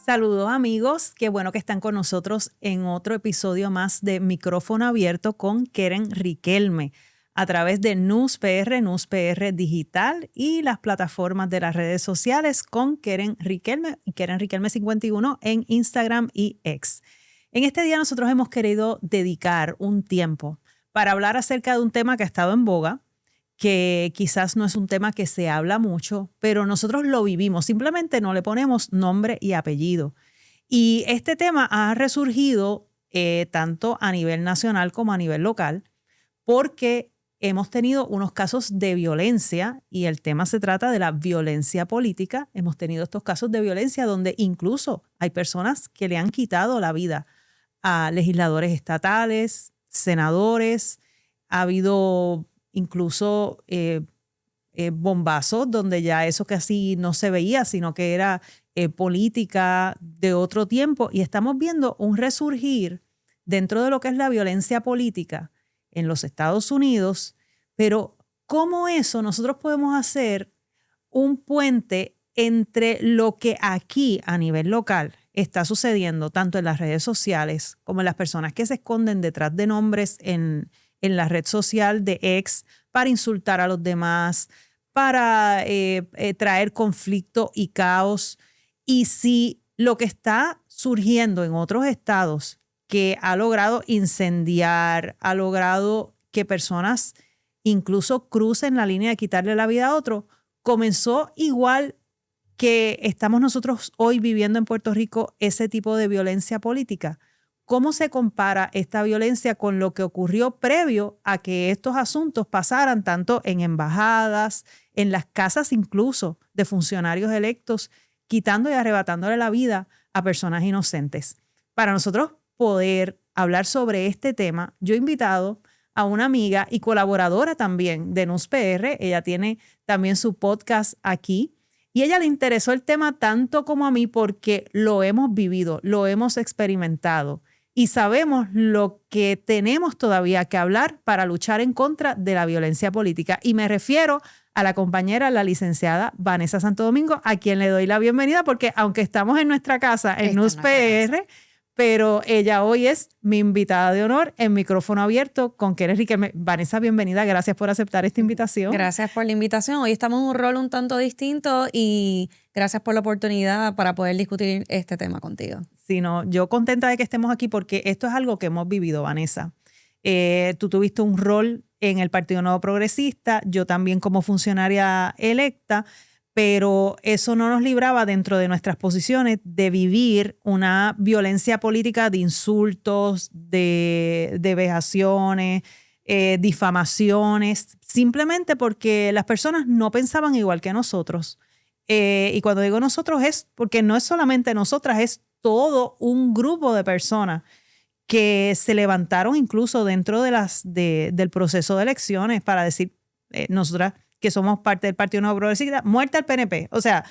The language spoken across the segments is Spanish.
Saludos amigos, qué bueno que están con nosotros en otro episodio más de Micrófono Abierto con Keren Riquelme a través de News PR Digital y las plataformas de las redes sociales con Keren Riquelme y Keren Riquelme 51 en Instagram y X. En este día nosotros hemos querido dedicar un tiempo para hablar acerca de un tema que ha estado en boga, que quizás no es un tema que se habla mucho, pero nosotros lo vivimos, simplemente no le ponemos nombre y apellido. Y este tema ha resurgido tanto a nivel nacional como a nivel local, porque hemos tenido unos casos de violencia y el tema se trata de la violencia política. Hemos tenido estos casos de violencia donde incluso hay personas que le han quitado la vida a legisladores estatales, senadores. Ha habido incluso bombazos donde ya eso casi no se veía, sino que era política de otro tiempo. Y estamos viendo un resurgir dentro de lo que es la violencia política en los Estados Unidos, pero ¿cómo eso nosotros podemos hacer un puente entre lo que aquí a nivel local está sucediendo, tanto en las redes sociales como en las personas que se esconden detrás de nombres en la red social de X para insultar a los demás, para traer conflicto y caos? Y si lo que está surgiendo en otros estados que ha logrado incendiar, ha logrado que personas incluso crucen la línea de quitarle la vida a otro, comenzó igual que estamos nosotros hoy viviendo en Puerto Rico ese tipo de violencia política. ¿Cómo se compara esta violencia con lo que ocurrió previo a que estos asuntos pasaran tanto en embajadas, en las casas incluso de funcionarios electos, quitando y arrebatándole la vida a personas inocentes? Para nosotros poder hablar sobre este tema, yo he invitado a una amiga y colaboradora también de News PR. Ella tiene también su podcast aquí. Y a ella le interesó el tema tanto como a mí porque lo hemos vivido, lo hemos experimentado y sabemos lo que tenemos todavía que hablar para luchar en contra de la violencia política. Y me refiero a la compañera, la licenciada Vanessa Santo Domingo, a quien le doy la bienvenida porque aunque estamos en nuestra casa, en News PR, pero ella hoy es mi invitada de honor en Micrófono Abierto con Keren Riquelme. Vanessa, bienvenida. Gracias por aceptar esta invitación. Gracias por la invitación. Hoy estamos en un rol un tanto distinto y gracias por la oportunidad para poder discutir este tema contigo. Sí, no, yo contenta de que estemos aquí porque esto es algo que hemos vivido, Vanessa. Tú tuviste un rol en el Partido Nuevo Progresista, yo también como funcionaria electa, pero eso no nos libraba dentro de nuestras posiciones de vivir una violencia política de insultos, de vejaciones, difamaciones, simplemente porque las personas no pensaban igual que nosotros. Y cuando digo nosotros es porque no es solamente nosotras, es todo un grupo de personas que se levantaron incluso dentro del proceso de elecciones para decir, nosotras que somos parte del Partido Nuevo Progresista, muerte al PNP. O sea,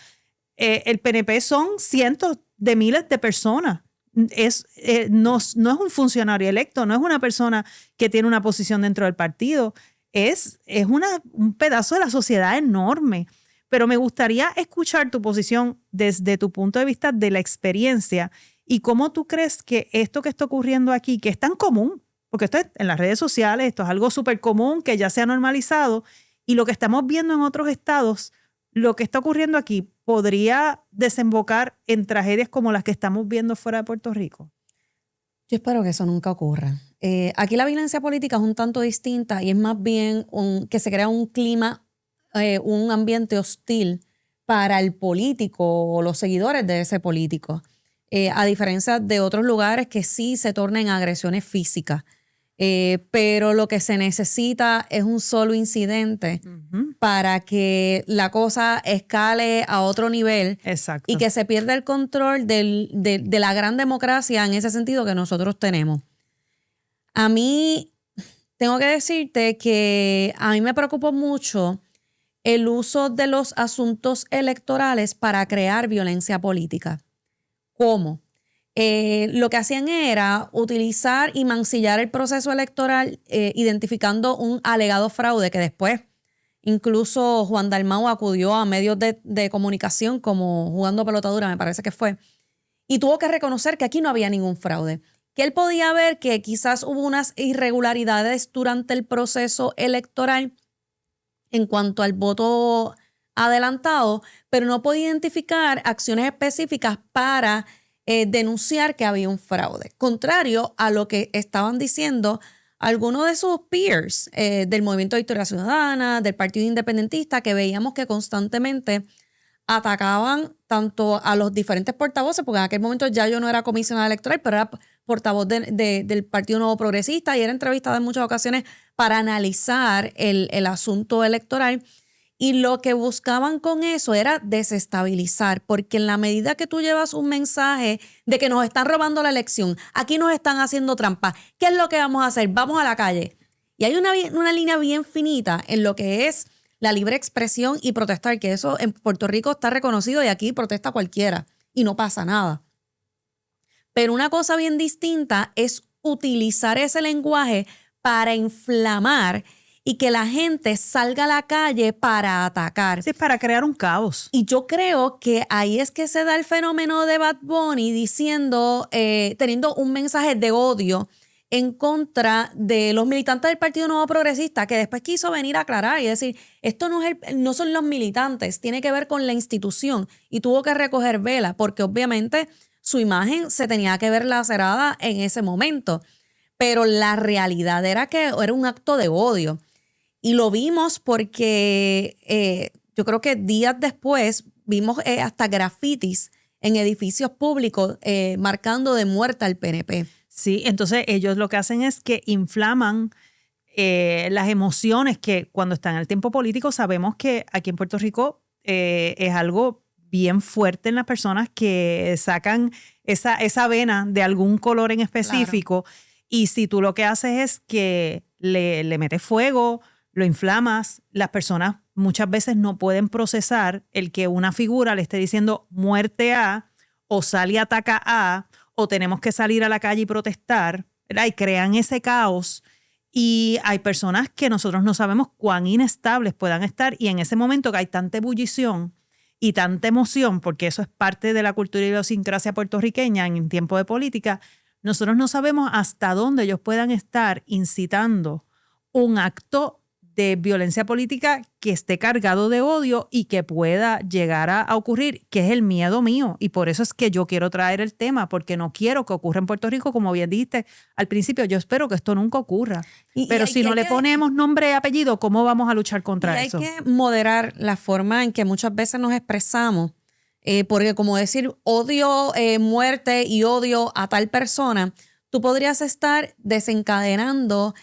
el PNP son cientos de miles de personas. No es un funcionario electo, no es una persona que tiene una posición dentro del partido. Es un pedazo de la sociedad enorme. Pero me gustaría escuchar tu posición desde tu punto de vista de la experiencia y cómo tú crees que esto que está ocurriendo aquí, que es tan común, porque esto es en las redes sociales, esto es algo súper común que ya se ha normalizado, y lo que estamos viendo en otros estados, lo que está ocurriendo aquí, ¿podría desembocar en tragedias como las que estamos viendo fuera de Puerto Rico? Yo espero que eso nunca ocurra. Aquí la violencia política es un tanto distinta y es más bien que se crea un clima, un ambiente hostil para el político o los seguidores de ese político. A diferencia de otros lugares que sí se tornan agresiones físicas. Pero lo que se necesita es un solo incidente para que la cosa escale a otro nivel. Exacto. Y que se pierda el control de la gran democracia en ese sentido que nosotros tenemos. A mí, tengo que decirte que a mí me preocupó mucho el uso de los asuntos electorales para crear violencia política. ¿Cómo? Lo que hacían era utilizar y mancillar el proceso electoral identificando un alegado fraude que después incluso Juan Dalmau acudió a medios de comunicación como Jugando Pelotadura, me parece que fue, y tuvo que reconocer que aquí no había ningún fraude. Que él podía ver que quizás hubo unas irregularidades durante el proceso electoral en cuanto al voto adelantado, pero no podía identificar acciones específicas para denunciar que había un fraude. Contrario a lo que estaban diciendo algunos de sus peers del Movimiento de Victoria Ciudadana, del Partido Independentista, que veíamos que constantemente atacaban tanto a los diferentes portavoces, porque en aquel momento ya yo no era comisionada electoral, pero era portavoz del Partido Nuevo Progresista y era entrevistada en muchas ocasiones para analizar el asunto electoral. Y lo que buscaban con eso era desestabilizar, porque en la medida que tú llevas un mensaje de que nos están robando la elección, aquí nos están haciendo trampa, ¿qué es lo que vamos a hacer? Vamos a la calle. Y hay una línea bien finita en lo que es la libre expresión y protestar, que eso en Puerto Rico está reconocido y aquí protesta cualquiera y no pasa nada. Pero una cosa bien distinta es utilizar ese lenguaje para inflamar y que la gente salga a la calle para atacar. Sí, para crear un caos. Y yo creo que ahí es que se da el fenómeno de Bad Bunny diciendo, teniendo un mensaje de odio en contra de los militantes del Partido Nuevo Progresista, que después quiso venir a aclarar y decir, esto no son los militantes, tiene que ver con la institución. Y tuvo que recoger vela, porque obviamente su imagen se tenía que ver lacerada en ese momento. Pero la realidad era que era un acto de odio. Y lo vimos porque yo creo que días después vimos hasta grafitis en edificios públicos marcando de muerte al PNP. Sí, entonces ellos lo que hacen es que inflaman las emociones que cuando están en el tiempo político sabemos que aquí en Puerto Rico es algo bien fuerte en las personas que sacan esa vena de algún color en específico. Claro. Y si tú lo que haces es que le metes fuego, lo inflamas, las personas muchas veces no pueden procesar el que una figura le esté diciendo muerte a, o sale y ataca a, o tenemos que salir a la calle y protestar, ¿verdad? Y crean ese caos. Y hay personas que nosotros no sabemos cuán inestables puedan estar, y en ese momento que hay tanta ebullición y tanta emoción, porque eso es parte de la cultura y idiosincrasia puertorriqueña en tiempo de política, nosotros no sabemos hasta dónde ellos puedan estar incitando un acto de violencia política que esté cargado de odio y que pueda llegar a ocurrir, que es el miedo mío. Y por eso es que yo quiero traer el tema, porque no quiero que ocurra en Puerto Rico, como bien dijiste al principio. Yo espero que esto nunca ocurra. Pero si no le ponemos nombre y apellido, ¿cómo vamos a luchar contra eso? Hay que moderar la forma en que muchas veces nos expresamos, porque como decir odio, muerte y odio a tal persona, tú podrías estar desencadenando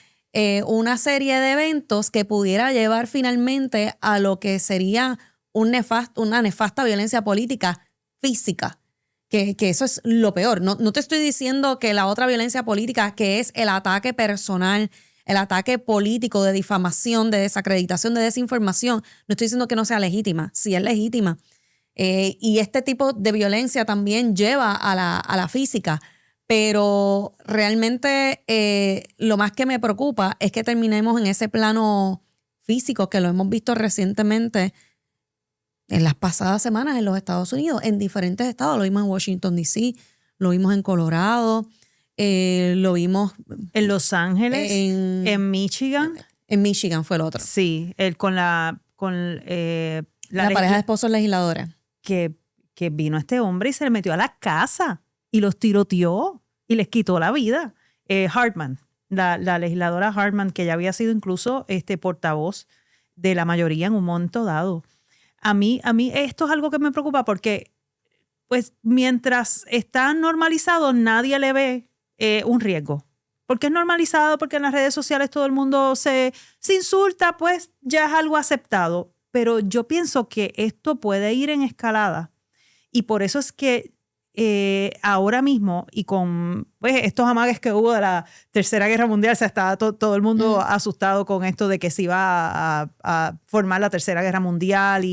una serie de eventos que pudiera llevar finalmente a lo que sería una nefasta violencia política física, que eso es lo peor. No te estoy diciendo que la otra violencia política, que es el ataque personal, el ataque político de difamación, de desacreditación, de desinformación, no estoy diciendo que no sea legítima, sí es legítima. Y este tipo de violencia también lleva a la física. Pero realmente lo más que me preocupa es que terminemos en ese plano físico, que lo hemos visto recientemente en las pasadas semanas en los Estados Unidos, en diferentes estados. Lo vimos en Washington, D.C., lo vimos en Colorado, lo vimos en Los Ángeles, en Michigan. En Michigan fue el otro. Sí, la pareja de esposos legisladores. Que vino este hombre y se le metió a la casa y los tiroteó y les quitó la vida. Hartman, la legisladora Hartman, que ya había sido incluso portavoz de la mayoría en un momento dado. A mí esto es algo que me preocupa porque pues mientras está normalizado nadie le ve un riesgo. Porque es normalizado, porque en las redes sociales todo el mundo se insulta, pues ya es algo aceptado. Pero yo pienso que esto puede ir en escalada y por eso es que ahora mismo y con pues, estos amagues que hubo de la Tercera Guerra Mundial, se estaba todo el mundo asustado con esto de que se iba a formar la Tercera Guerra Mundial.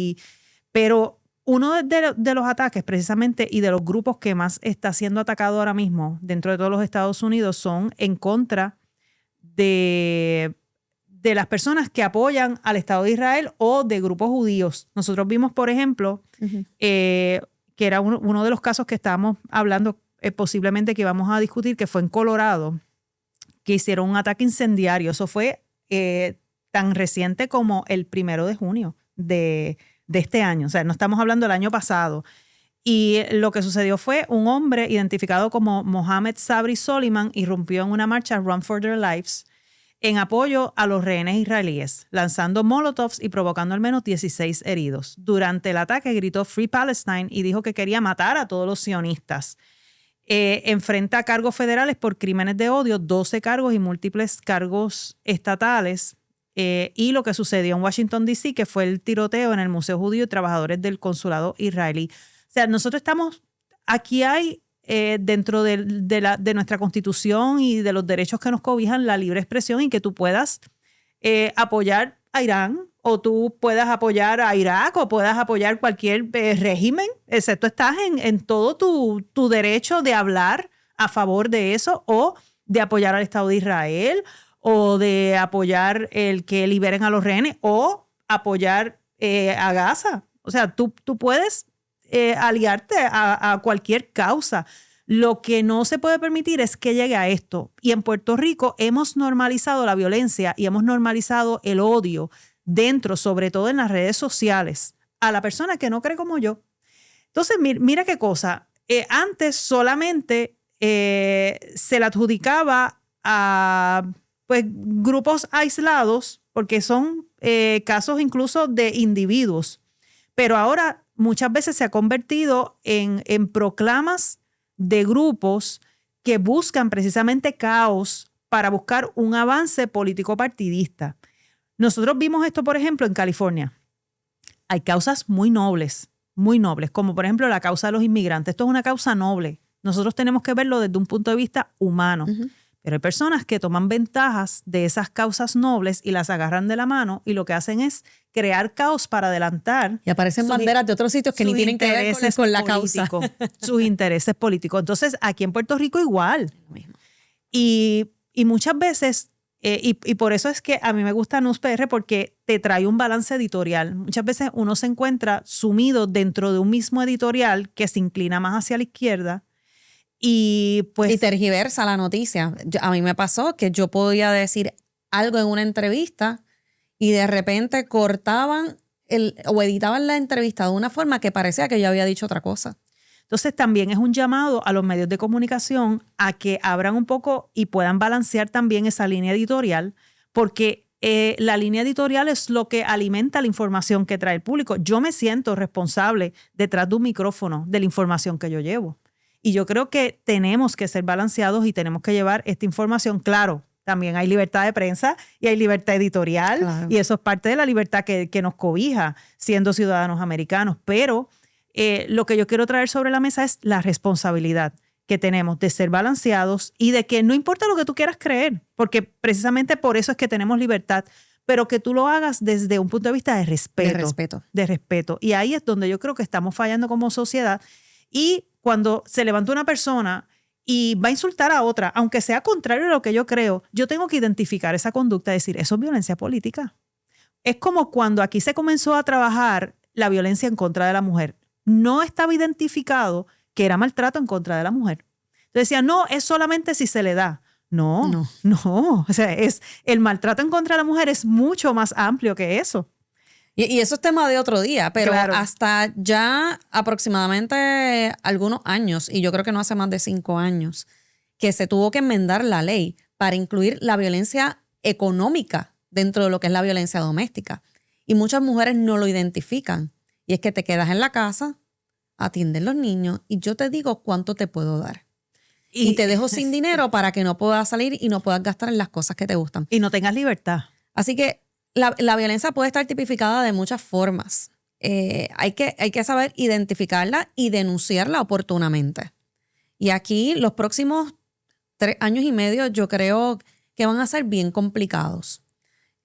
Pero uno de los ataques precisamente y de los grupos que más está siendo atacado ahora mismo dentro de todos los Estados Unidos son en contra de las personas que apoyan al Estado de Israel o de grupos judíos. Nosotros vimos, por ejemplo, que era uno de los casos que estábamos hablando posiblemente que íbamos a discutir, que fue en Colorado, que hicieron un ataque incendiario. Eso fue tan reciente como el 1 de junio de este año. O sea, no estamos hablando del año pasado. Y lo que sucedió fue un hombre identificado como Mohammed Sabri Soliman irrumpió en una marcha Run for Their Lives en apoyo a los rehenes israelíes, lanzando molotovs y provocando al menos 16 heridos. Durante el ataque gritó Free Palestine y dijo que quería matar a todos los sionistas. Enfrenta cargos federales por crímenes de odio, 12 cargos y múltiples cargos estatales. Y lo que sucedió en Washington, D.C., que fue el tiroteo en el Museo Judío y trabajadores del consulado israelí. O sea, nosotros estamos, aquí hay dentro de nuestra Constitución y de los derechos que nos cobijan la libre expresión y que tú puedas apoyar a Irán o tú puedas apoyar a Irak o puedas apoyar cualquier régimen, excepto estás en todo tu derecho de hablar a favor de eso o de apoyar al Estado de Israel o de apoyar el que liberen a los rehenes o apoyar a Gaza. O sea, tú puedes aliarte a cualquier causa. Lo que no se puede permitir es que llegue a esto. Y en Puerto Rico hemos normalizado la violencia y hemos normalizado el odio dentro, sobre todo en las redes sociales, a la persona que no cree como yo. Entonces, mira qué cosa. Antes solamente se le adjudicaba a pues, grupos aislados, porque son casos incluso de individuos. Pero ahora muchas veces se ha convertido en proclamas de grupos que buscan precisamente caos para buscar un avance político partidista. Nosotros vimos esto, por ejemplo, en California. Hay causas muy nobles, como por ejemplo la causa de los inmigrantes. Esto es una causa noble. Nosotros tenemos que verlo desde un punto de vista humano. Uh-huh. Pero hay personas que toman ventajas de esas causas nobles y las agarran de la mano y lo que hacen es crear caos para adelantar. Y aparecen banderas de otros sitios que ni tienen que ver con la causa. Sus intereses políticos. Entonces, aquí en Puerto Rico igual. Y muchas veces, y por eso es que a mí me gusta NewsPR porque te trae un balance editorial. Muchas veces uno se encuentra sumido dentro de un mismo editorial que se inclina más hacia la izquierda. Y tergiversa la noticia. A mí me pasó que yo podía decir algo en una entrevista y de repente cortaban o editaban la entrevista de una forma que parecía que yo había dicho otra cosa. Entonces también es un llamado a los medios de comunicación a que abran un poco y puedan balancear también esa línea editorial, porque la línea editorial es lo que alimenta la información que trae el público. Yo me siento responsable detrás de un micrófono de la información que yo llevo. Y yo creo que tenemos que ser balanceados y tenemos que llevar esta información. Claro, también hay libertad de prensa y hay libertad editorial. Claro. Y eso es parte de la libertad que nos cobija siendo ciudadanos americanos. Pero lo que yo quiero traer sobre la mesa es la responsabilidad que tenemos de ser balanceados y de que no importa lo que tú quieras creer, porque precisamente por eso es que tenemos libertad, pero que tú lo hagas desde un punto de vista de respeto. De respeto. Y ahí es donde yo creo que estamos fallando como sociedad. Y cuando se levanta una persona y va a insultar a otra, aunque sea contrario a lo que yo creo, yo tengo que identificar esa conducta y decir, eso es violencia política. Es como cuando aquí se comenzó a trabajar la violencia en contra de la mujer. No estaba identificado que era maltrato en contra de la mujer. Entonces decía, no, es solamente si se le da. No. O sea, el maltrato en contra de la mujer es mucho más amplio que eso. Y eso es tema de otro día, pero claro, hasta ya aproximadamente algunos años, y yo creo que no hace más de 5 años, que se tuvo que enmendar la ley para incluir la violencia económica dentro de lo que es la violencia doméstica. Y muchas mujeres no lo identifican. Y es que te quedas en la casa, atiendes los niños y yo te digo cuánto te puedo dar. Y te dejo sin dinero para que no puedas salir y no puedas gastar en las cosas que te gustan. Y no tengas libertad. Así que la violencia puede estar tipificada de muchas formas. Hay que saber identificarla y denunciarla oportunamente. Y aquí los próximos 3 años y medio yo creo que van a ser bien complicados.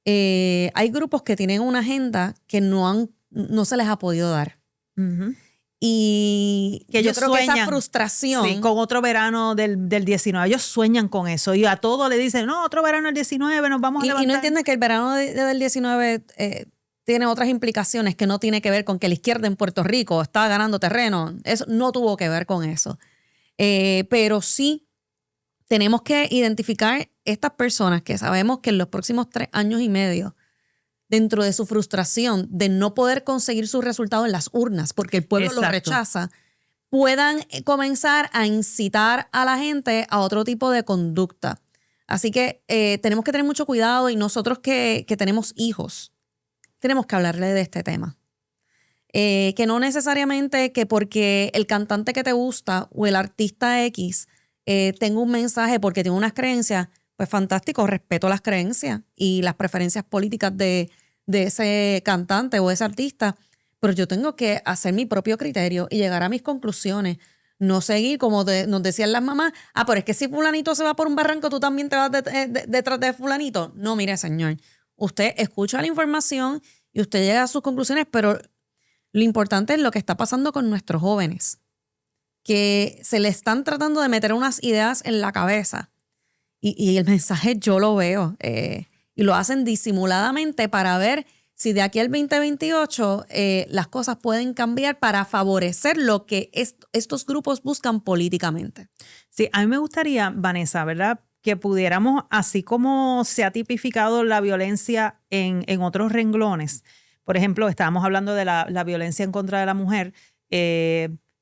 Hay grupos que tienen una agenda que no se les ha podido dar. Uh-huh. Y que yo creo sueñan, que esa frustración... Sí, con otro verano del 19. Ellos sueñan con eso. Y a todos le dicen, no, otro verano del 19, nos vamos a levantar. Y no entienden que el verano del 19 tiene otras implicaciones que no tiene que ver con que la izquierda en Puerto Rico está ganando terreno. Eso no tuvo que ver con eso. Pero sí tenemos que identificar estas personas que sabemos que en los próximos 3 años y medio, dentro de su frustración de no poder conseguir sus resultados en las urnas, porque el pueblo lo rechaza, puedan comenzar a incitar a la gente a otro tipo de conducta. Así que tenemos que tener mucho cuidado y nosotros que tenemos hijos, tenemos que hablarle de este tema. Que no necesariamente que porque el cantante que te gusta o el artista X tenga un mensaje porque tiene unas creencias, pues fantástico, respeto las creencias y las preferencias políticas de ese cantante o ese artista, pero yo tengo que hacer mi propio criterio y llegar a mis conclusiones. No seguir como nos decían las mamás, pero es que si fulanito se va por un barranco, tú también te vas detrás de fulanito. No, mire, señor, usted escucha la información y usted llega a sus conclusiones, pero lo importante es lo que está pasando con nuestros jóvenes, que se le están tratando de meter unas ideas en la cabeza y el mensaje yo lo veo y lo hacen disimuladamente para ver si de aquí al 2028 las cosas pueden cambiar para favorecer lo que estos grupos buscan políticamente. Sí, a mí me gustaría, Vanessa, ¿verdad?, que pudiéramos, así como se ha tipificado la violencia en otros renglones. Por ejemplo, estábamos hablando de la violencia en contra de la mujer.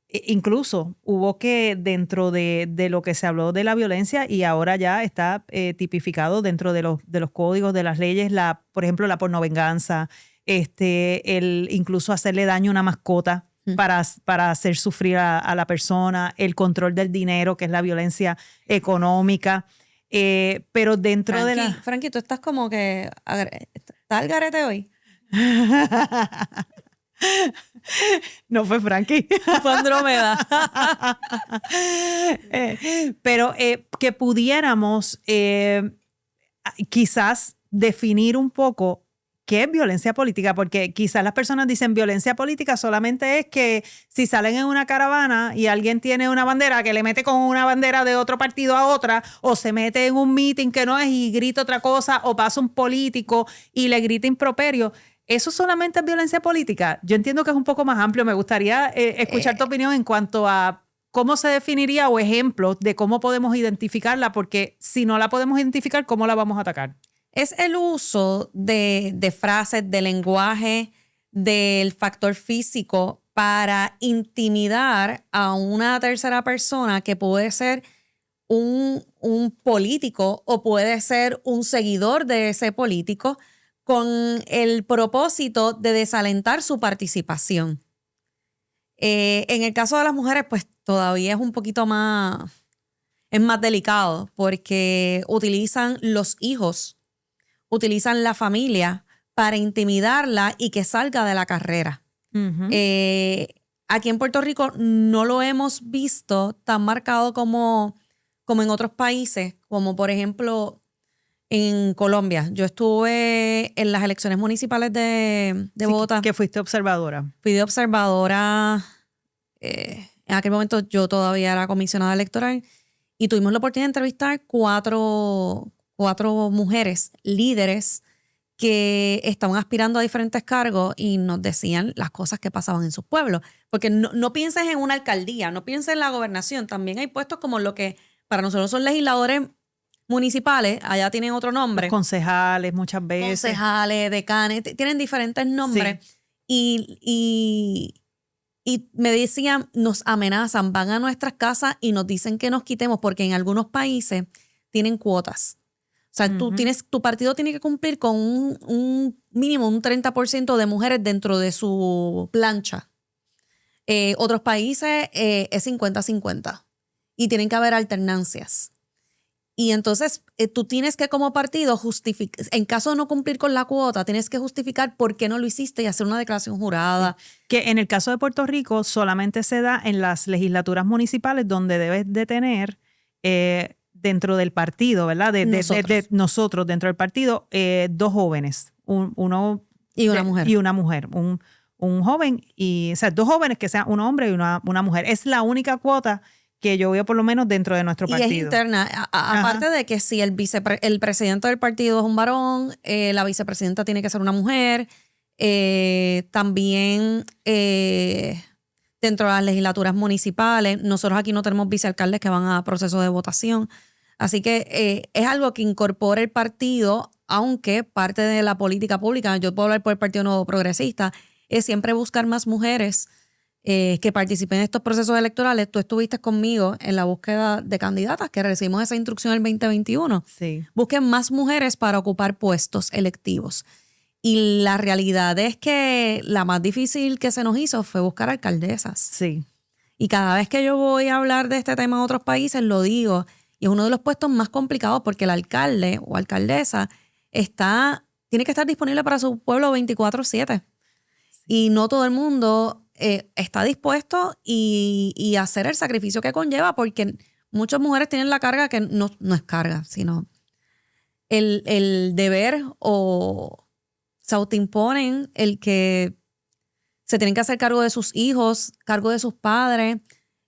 Incluso hubo que dentro de lo que se habló de la violencia y ahora ya está tipificado dentro de los códigos, de las leyes, por ejemplo, la pornovenganza, el incluso hacerle daño a una mascota para hacer sufrir a la persona, el control del dinero, que es la violencia económica. Pero dentro de la... Frankie, tú estás como que... ¿Estás al garete hoy? No fue Frankie. Fue Andrómeda. Pero que pudiéramos quizás definir un poco qué es violencia política, porque quizás las personas dicen violencia política solamente es que si salen en una caravana y alguien tiene una bandera que le mete con una bandera de otro partido a otra, o se mete en un meeting que no es y grita otra cosa, o pasa un político y le grita improperio. ¿Eso solamente es violencia política? Yo entiendo que es un poco más amplio. Me gustaría escuchar tu opinión en cuanto a cómo se definiría o ejemplos de cómo podemos identificarla, porque si no la podemos identificar, ¿cómo la vamos a atacar? Es el uso de frases, de lenguaje, del factor físico para intimidar a una tercera persona que puede ser un político o puede ser un seguidor de ese político, con el propósito de desalentar su participación. En el caso de las mujeres, pues todavía es un poquito más delicado porque utilizan los hijos, utilizan la familia para intimidarla y que salga de la carrera. Uh-huh. Aquí en Puerto Rico no lo hemos visto tan marcado como en otros países, como por ejemplo... En Colombia. Yo estuve en las elecciones municipales de Bogotá. Que fuiste observadora. Fui de observadora. En aquel momento yo todavía era comisionada electoral y tuvimos la oportunidad de entrevistar cuatro mujeres líderes que estaban aspirando a diferentes cargos y nos decían las cosas que pasaban en sus pueblos. Porque no pienses en una alcaldía, no pienses en la gobernación. También hay puestos como lo que para nosotros son legisladores municipales, allá tienen otro nombre. Los concejales muchas veces. Concejales, decanes, tienen diferentes nombres. Sí. Y me decían, nos amenazan, van a nuestras casas y nos dicen que nos quitemos porque en algunos países tienen cuotas. O sea, uh-huh. Tu partido tiene que cumplir con un mínimo, un 30% de mujeres dentro de su plancha. Otros países es 50-50 y tienen que haber alternancias. Y entonces tú tienes que como partido justificar, en caso de no cumplir con la cuota, tienes que justificar por qué no lo hiciste y hacer una declaración jurada. Que en el caso de Puerto Rico solamente se da en las legislaturas municipales donde debes de tener dentro del partido, ¿verdad? De nosotros dentro del partido, 2 jóvenes, uno y una mujer. Y una mujer, un joven, o sea, 2 jóvenes que sean un hombre y una mujer. Es la única cuota que yo veo por lo menos dentro de nuestro partido. Y es interna. Aparte de que si el presidente del partido es un varón, la vicepresidenta tiene que ser una mujer, También dentro de las legislaturas municipales, nosotros aquí no tenemos vicealcaldes que van a procesos de votación. Así que es algo que incorpora el partido, aunque parte de la política pública, yo puedo hablar por el Partido Nuevo Progresista, es siempre buscar más mujeres que participen en estos procesos electorales. Tú estuviste conmigo en la búsqueda de candidatas, que recibimos esa instrucción en el 2021. Sí. Busquen más mujeres para ocupar puestos electivos. Y la realidad es que la más difícil que se nos hizo fue buscar alcaldesas. Sí. Y cada vez que yo voy a hablar de este tema en otros países, lo digo. Y es uno de los puestos más complicados porque el alcalde o alcaldesa tiene que estar disponible para su pueblo 24/7. Y no todo el mundo está dispuesto y hacer el sacrificio que conlleva, porque muchas mujeres tienen la carga que no es carga, sino el deber o se autoimponen el que se tienen que hacer cargo de sus hijos, cargo de sus padres.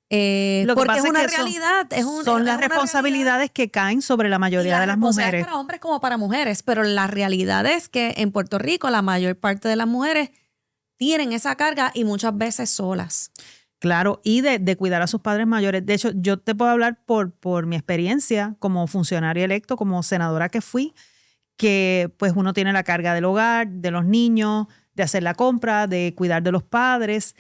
Porque es una realidad. Son las responsabilidades que caen sobre la mayoría de las mujeres. Para hombres como para mujeres, pero la realidad es que en Puerto Rico la mayor parte de las mujeres tienen esa carga y muchas veces solas. Claro, y de cuidar a sus padres mayores. De hecho, yo te puedo hablar por mi experiencia como funcionaria electo, como senadora que fui, que pues uno tiene la carga del hogar, de los niños, de hacer la compra, de cuidar de los padres.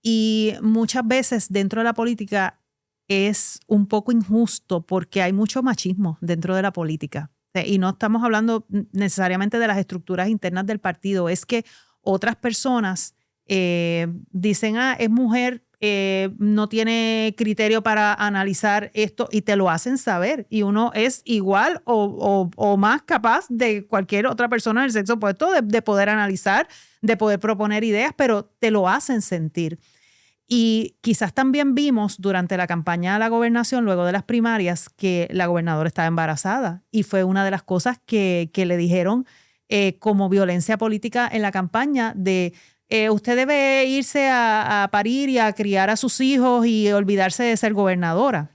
Y muchas veces dentro de la política es un poco injusto porque hay mucho machismo dentro de la política. Y no estamos hablando necesariamente de las estructuras internas del partido, es que otras personas dicen, es mujer, no tiene criterio para analizar esto y te lo hacen saber. Y uno es igual o más capaz de cualquier otra persona del sexo opuesto de poder analizar, de poder proponer ideas, pero te lo hacen sentir. Y quizás también vimos durante la campaña de la gobernación, luego de las primarias, que la gobernadora estaba embarazada. Y fue una de las cosas que le dijeron como violencia política en la campaña de usted debe irse a parir y a criar a sus hijos y olvidarse de ser gobernadora.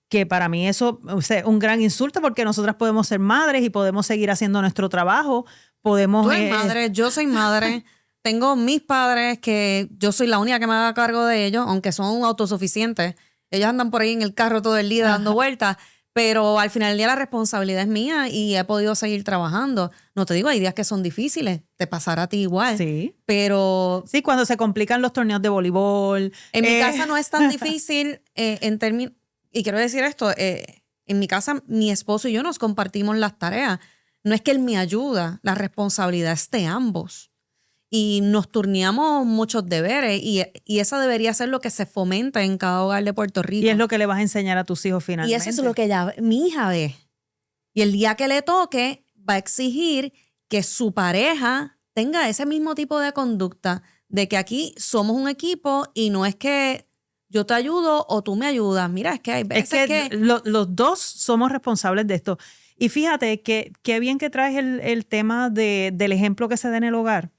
Que para mí eso es un gran insulto porque nosotras podemos ser madres y podemos seguir haciendo nuestro trabajo. Tú eres madre, yo soy madre. Tengo mis padres que yo soy la única que me haga cargo de ellos, aunque son autosuficientes. Ellos andan por ahí en el carro todo el día dando vueltas. Pero al final del día la responsabilidad es mía y he podido seguir trabajando. No te digo, hay días que son difíciles, te pasará a ti igual. Sí. Pero sí, cuando se complican los torneos de voleibol. En mi casa no es tan difícil en términos, y quiero decir esto, en mi casa mi esposo y yo nos compartimos las tareas. No es que él me ayuda, la responsabilidad es de ambos. Y nos turneamos muchos deberes y eso debería ser lo que se fomenta en cada hogar de Puerto Rico. Y es lo que le vas a enseñar a tus hijos finalmente. Y eso es lo que mi hija ve. Y el día que le toque va a exigir que su pareja tenga ese mismo tipo de conducta, de que aquí somos un equipo y no es que yo te ayudo o tú me ayudas. Mira, es que hay veces que los dos somos responsables de esto. Y fíjate que qué bien que traes el tema del ejemplo que se da en el hogar.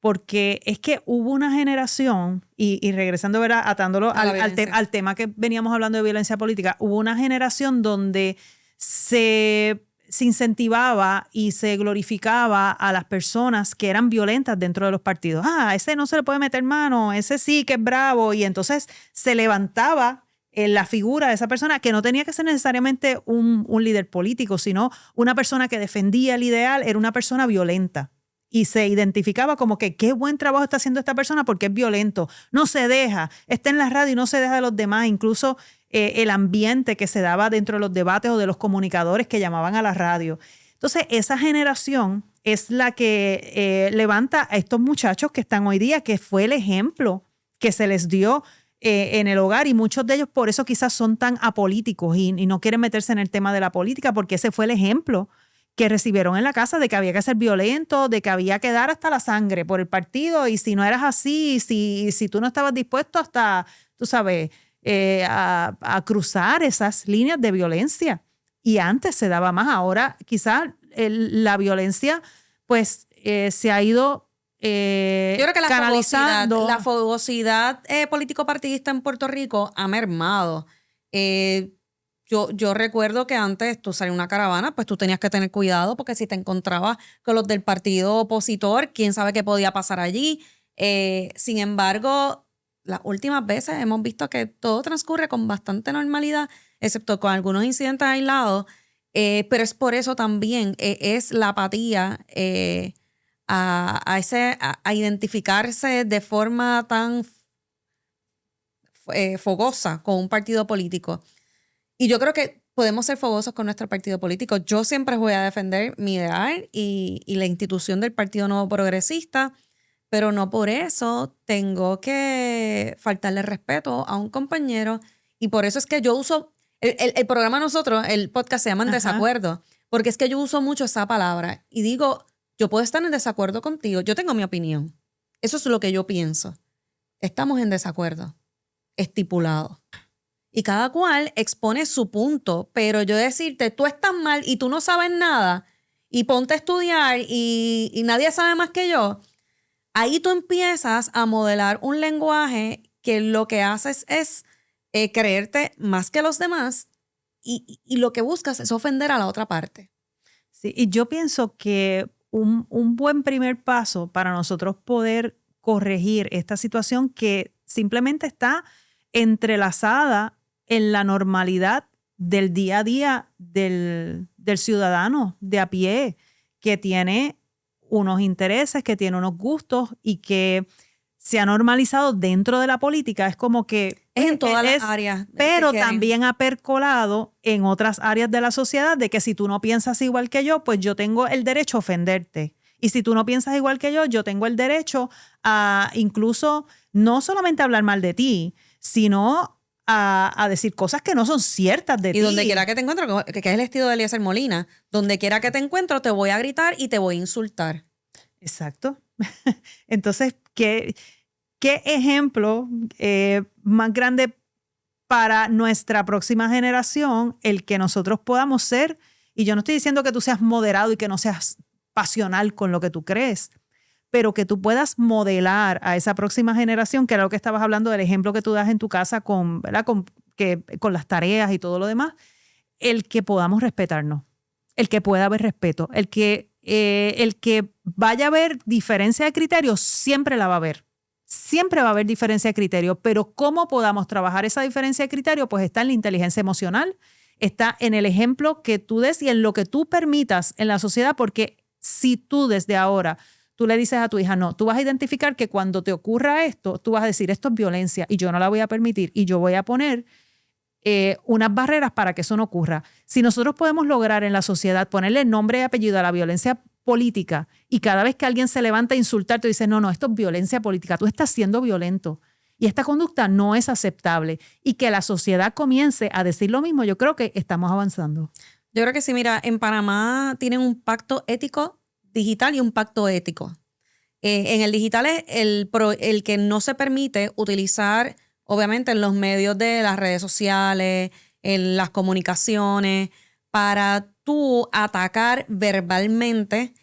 Porque es que hubo una generación, y regresando, ¿verdad?, atándolo al tema que veníamos hablando de violencia política, hubo una generación donde se incentivaba y se glorificaba a las personas que eran violentas dentro de los partidos. Ese no se le puede meter mano, ese sí que es bravo. Y entonces se levantaba la figura de esa persona que no tenía que ser necesariamente un líder político, sino una persona que defendía el ideal, era una persona violenta. Y se identificaba como que qué buen trabajo está haciendo esta persona porque es violento, no se deja, está en la radio y no se deja de los demás. Incluso el ambiente que se daba dentro de los debates o de los comunicadores que llamaban a la radio. Entonces, esa generación es la que levanta a estos muchachos que están hoy día, que fue el ejemplo que se les dio en el hogar, y muchos de ellos por eso quizás son tan apolíticos y no quieren meterse en el tema de la política, porque ese fue el ejemplo que recibieron en la casa de que había que ser violento, de que había que dar hasta la sangre por el partido, y si no eras así, si tú no estabas dispuesto hasta, tú sabes, a cruzar esas líneas de violencia. Y antes se daba más, ahora quizás la violencia pues se ha ido yo creo que canalizando. La fogosidad político-partidista en Puerto Rico ha mermado. Yo recuerdo que antes tú salías una caravana, pues tú tenías que tener cuidado porque si te encontrabas con los del partido opositor, quién sabe qué podía pasar allí. Sin embargo, las últimas veces hemos visto que todo transcurre con bastante normalidad, excepto con algunos incidentes aislados. Pero es por eso también es la apatía a identificarse de forma tan fogosa con un partido político. Y yo creo que podemos ser fogosos con nuestro partido político. Yo siempre voy a defender mi ideal y la institución del Partido Nuevo Progresista, pero no por eso tengo que faltarle respeto a un compañero. Y por eso es que yo uso, el programa nosotros, el podcast se llama En Desacuerdo, porque es que yo uso mucho esa palabra y digo, yo puedo estar en desacuerdo contigo, yo tengo mi opinión. Eso es lo que yo pienso. Estamos en desacuerdo, estipulado. Y cada cual expone su punto, pero yo decirte, tú estás mal y tú no sabes nada y ponte a estudiar y nadie sabe más que yo, ahí tú empiezas a modelar un lenguaje que lo que haces es creerte más que los demás y lo que buscas es ofender a la otra parte. Sí, y yo pienso que un buen primer paso para nosotros poder corregir esta situación que simplemente está entrelazada en la normalidad del día a día del ciudadano de a pie, que tiene unos intereses, que tiene unos gustos y que se ha normalizado dentro de la política. Es como que es en todas las áreas. Pero también ha percolado en otras áreas de la sociedad de que si tú no piensas igual que yo, pues yo tengo el derecho a ofenderte. Y si tú no piensas igual que yo tengo el derecho a incluso no solamente hablar mal de ti, sino a decir cosas que no son ciertas de ti. Y donde quiera que te encuentro, que es el estilo de Eliezer Molina, donde quiera que te encuentro te voy a gritar y te voy a insultar. Exacto. Entonces, ¿qué ejemplo más grande para nuestra próxima generación el que nosotros podamos ser? Y yo no estoy diciendo que tú seas moderado y que no seas pasional con lo que tú crees, pero que tú puedas modelar a esa próxima generación, que era lo que estabas hablando del ejemplo que tú das en tu casa con, ¿verdad? Con las tareas y todo lo demás, el que podamos respetarnos, el que pueda haber respeto, el que vaya a haber diferencia de criterios, siempre la va a haber. Siempre va a haber diferencia de criterio, pero cómo podamos trabajar esa diferencia de criterio, pues está en la inteligencia emocional, está en el ejemplo que tú des y en lo que tú permitas en la sociedad, porque si tú desde ahora tú le dices a tu hija, no, tú vas a identificar que cuando te ocurra esto, tú vas a decir, esto es violencia y yo no la voy a permitir y yo voy a poner unas barreras para que eso no ocurra. Si nosotros podemos lograr en la sociedad ponerle nombre y apellido a la violencia política y cada vez que alguien se levanta a insultarte dice, no, esto es violencia política, tú estás siendo violento y esta conducta no es aceptable y que la sociedad comience a decir lo mismo, yo creo que estamos avanzando. Yo creo que sí, mira, en Panamá tienen un pacto ético digital y un pacto ético. En el digital es el que no se permite utilizar, obviamente, en los medios de las redes sociales, en las comunicaciones, para tú atacar verbalmente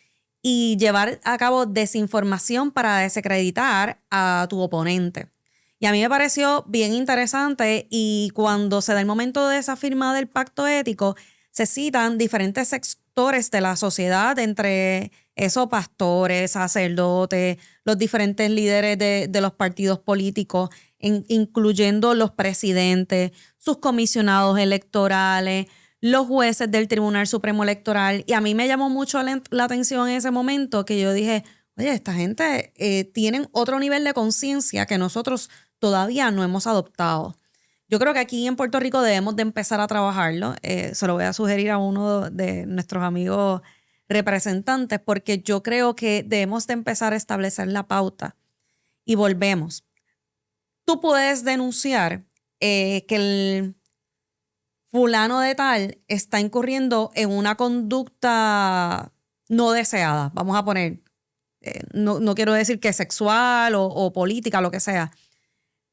y llevar a cabo desinformación para desacreditar a tu oponente. Y a mí me pareció bien interesante y cuando se da el momento de esa firma del pacto ético, se citan diferentes sectores de la sociedad, entre esos pastores, sacerdotes, los diferentes líderes de los partidos políticos, incluyendo los presidentes, sus comisionados electorales, los jueces del Tribunal Supremo Electoral. Y a mí me llamó mucho la atención en ese momento que yo dije, oye, esta gente tienen otro nivel de conciencia que nosotros todavía no hemos adoptado. Yo creo que aquí en Puerto Rico debemos de empezar a trabajarlo. Se lo voy a sugerir a uno de nuestros amigos representantes porque yo creo que debemos de empezar a establecer la pauta. Y volvemos. Tú puedes denunciar que el fulano de tal está incurriendo en una conducta no deseada. Vamos a poner, no quiero decir que sexual o política, lo que sea,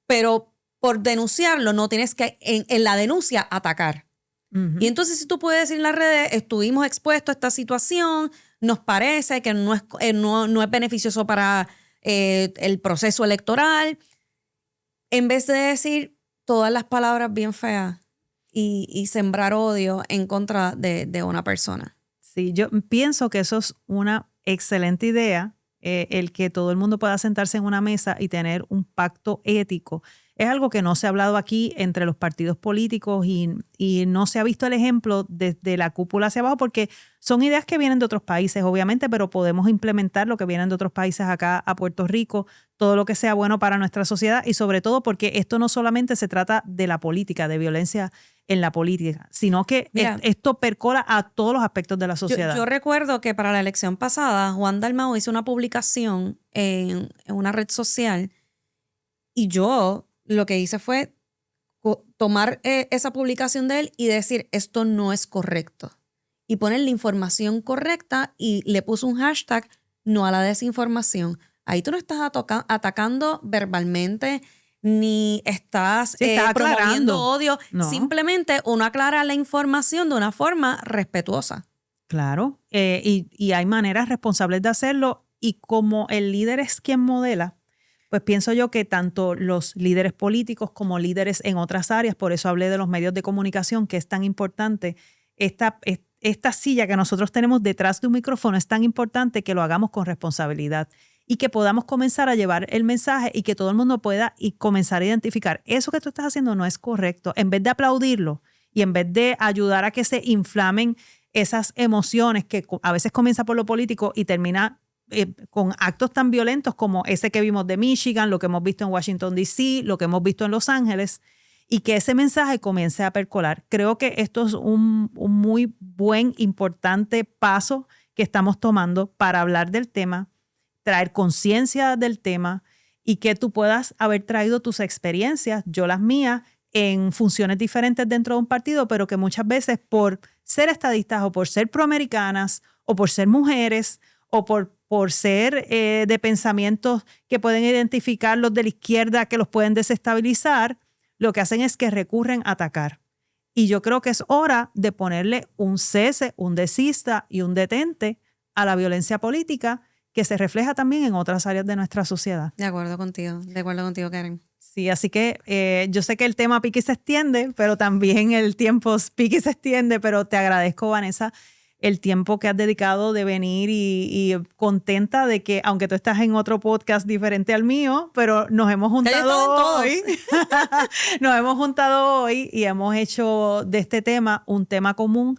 pero por denunciarlo no tienes que en la denuncia atacar. Uh-huh. Y entonces si tú puedes decir en las redes, estuvimos expuestos a esta situación, nos parece que no es beneficioso para el proceso electoral, en vez de decir todas las palabras bien feas y sembrar odio en contra de una persona. Sí, yo pienso que eso es una excelente idea, el que todo el mundo pueda sentarse en una mesa y tener un pacto ético. Es algo que no se ha hablado aquí entre los partidos políticos y no se ha visto el ejemplo desde la cúpula hacia abajo, porque son ideas que vienen de otros países, obviamente, pero podemos implementar lo que vienen de otros países acá a Puerto Rico, todo lo que sea bueno para nuestra sociedad y sobre todo porque esto no solamente se trata de la política, de violencia en la política, sino que esto percola a todos los aspectos de la sociedad. Yo recuerdo que para la elección pasada, Juan Dalmau hizo una publicación en una red social y yo lo que hice fue tomar esa publicación de él y decir, esto no es correcto. Y poner la información correcta y le puso un hashtag, no a la desinformación. Ahí tú no estás atacando verbalmente ni estás promoviendo odio. No. Simplemente uno aclara la información de una forma respetuosa. Claro, y hay maneras responsables de hacerlo y como el líder es quien modela, pues pienso yo que tanto los líderes políticos como líderes en otras áreas, por eso hablé de los medios de comunicación, que es tan importante, esta silla que nosotros tenemos detrás de un micrófono es tan importante que lo hagamos con responsabilidad y que podamos comenzar a llevar el mensaje y que todo el mundo pueda y comenzar a identificar eso que tú estás haciendo no es correcto. En vez de aplaudirlo y en vez de ayudar a que se inflamen esas emociones que a veces comienza por lo político y termina con actos tan violentos como ese que vimos de Michigan, lo que hemos visto en Washington, D.C., lo que hemos visto en Los Ángeles, y que ese mensaje comience a percolar. Creo que esto es un muy buen, importante paso que estamos tomando para hablar del tema, traer conciencia del tema y que tú puedas haber traído tus experiencias, yo las mías, en funciones diferentes dentro de un partido, pero que muchas veces por ser estadistas o por ser proamericanas o por ser mujeres o por ser de pensamientos que pueden identificar los de la izquierda que los pueden desestabilizar, lo que hacen es que recurren a atacar. Y yo creo que es hora de ponerle un cese, un desista y un detente a la violencia política que se refleja también en otras áreas de nuestra sociedad. De acuerdo contigo, Karen. Sí, así que yo sé que el tema pique se extiende, pero también el tiempo pique se extiende, pero te agradezco, Vanessa, el tiempo que has dedicado de venir y contenta de que, aunque tú estás en otro podcast diferente al mío, pero nos hemos juntado hoy. Nos hemos juntado hoy y hemos hecho de este tema un tema común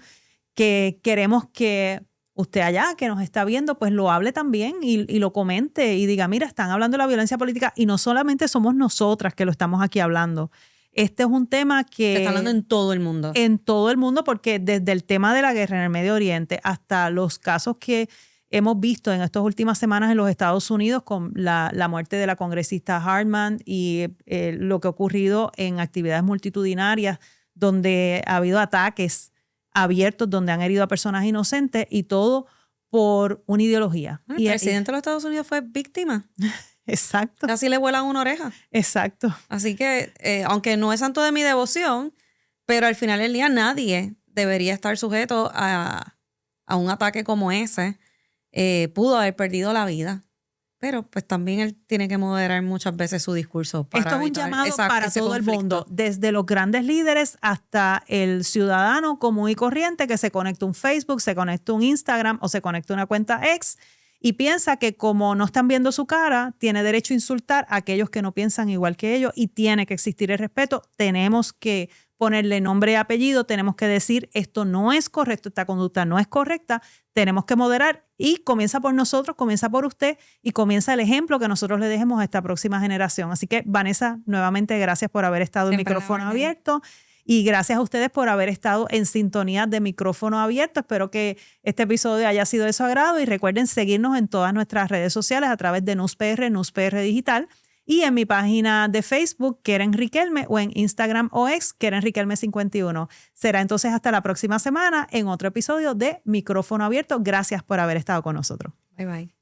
que queremos que usted allá, que nos está viendo, pues lo hable también y lo comente y diga, mira, están hablando de la violencia política y no solamente somos nosotras que lo estamos aquí hablando. Este es un tema que se está hablando en todo el mundo. En todo el mundo, porque desde el tema de la guerra en el Medio Oriente hasta los casos que hemos visto en estas últimas semanas en los Estados Unidos con la muerte de la congresista Hartman y lo que ha ocurrido en actividades multitudinarias donde ha habido ataques abiertos, donde han herido a personas inocentes y todo por una ideología. Bueno, el presidente de los Estados Unidos fue víctima. Exacto. Casi le vuelan una oreja. Exacto. Así que, aunque no es santo de mi devoción, pero al final del día nadie debería estar sujeto a un ataque como ese. Pudo haber perdido la vida, pero pues también él tiene que moderar muchas veces su discurso. Para esto es un llamado para todo conflicto. El mundo, desde los grandes líderes hasta el ciudadano común y corriente que se conecta a un Facebook, se conecta a un Instagram o se conecta a una cuenta X y piensa que como no están viendo su cara, tiene derecho a insultar a aquellos que no piensan igual que ellos y tiene que existir el respeto. Tenemos que ponerle nombre y apellido, tenemos que decir esto no es correcto, esta conducta no es correcta, tenemos que moderar y comienza por nosotros, comienza por usted y comienza el ejemplo que nosotros le dejemos a esta próxima generación. Así que, Vanessa, nuevamente gracias por haber estado en Micrófono Abierto. Y gracias a ustedes por haber estado en sintonía de Micrófono Abierto. Espero que este episodio haya sido de su agrado y recuerden seguirnos en todas nuestras redes sociales a través de NewsPR, NewsPR Digital y en mi página de Facebook, Keren Riquelme, o en Instagram o X, Keren Riquelme 51. Será entonces hasta la próxima semana en otro episodio de Micrófono Abierto. Gracias por haber estado con nosotros. Bye, bye.